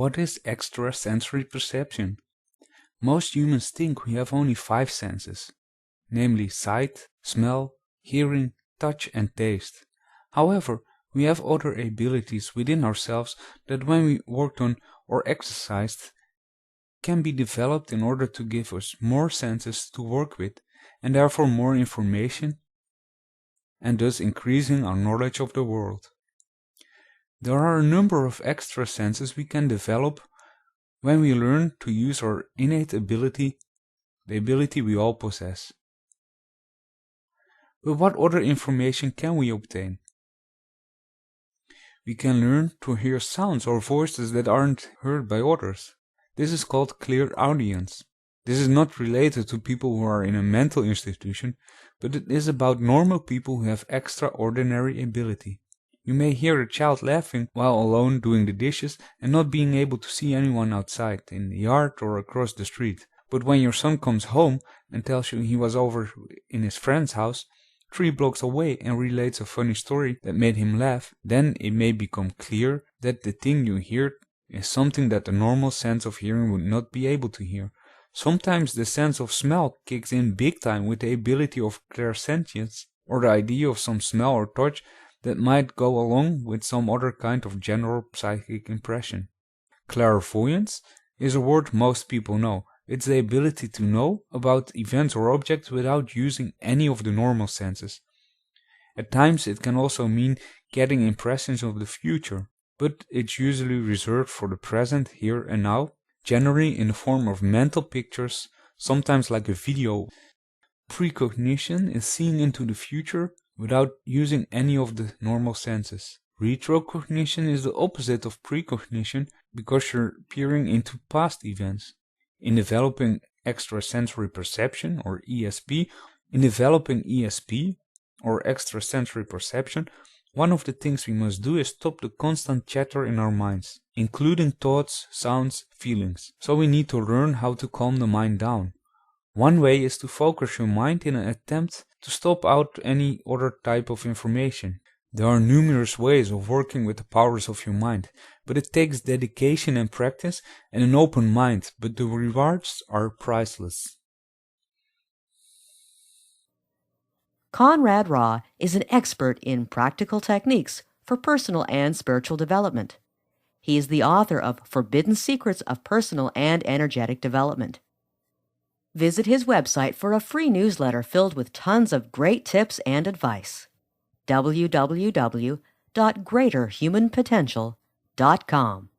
What is extrasensory perception? Most humans think we have only 5 senses, namely sight, smell, hearing, touch and taste. However, we have other abilities within ourselves that when we worked on or exercised can be developed in order to give us more senses to work with and therefore more information and thus increasing our knowledge of the world. There are a number of extra senses we can develop when we learn to use our innate ability, the ability we all possess. But what other information can we obtain? We can learn to hear sounds or voices that aren't heard by others. This is called clairaudience. This is not related to people who are in a mental institution, but it is about normal people who have extraordinary ability. You may hear a child laughing while alone doing the dishes and not being able to see anyone outside, in the yard or across the street. But when your son comes home and tells you he was over in his friend's house 3 blocks away and relates a funny story that made him laugh, then it may become clear that the thing you hear is something that the normal sense of hearing would not be able to hear. Sometimes the sense of smell kicks in big time with the ability of clairsentience, or the idea of some smell or touch that might go along with some other kind of general psychic impression. Clairvoyance is a word most people know. It's the ability to know about events or objects without using any of the normal senses. At times it can also mean getting impressions of the future, but it's usually reserved for the present, here and now, generally in the form of mental pictures, sometimes like a video. Precognition is seeing into the future without using any of the normal senses. Retrocognition is the opposite of precognition because you're peering into past events. In developing extrasensory perception, or ESP, or extrasensory perception, one of the things we must do is stop the constant chatter in our minds, including thoughts, sounds, feelings. So we need to learn how to calm the mind down. One way is to focus your mind in an attempt to stop out any other type of information. There are numerous ways of working with the powers of your mind, but it takes dedication and practice and an open mind, but the rewards are priceless. Conrad Raw is an expert in practical techniques for personal and spiritual development. He is the author of Forbidden Secrets of Personal and Energetic Development. Visit his website for a free newsletter filled with tons of great tips and advice. www.greaterhumanpotential.com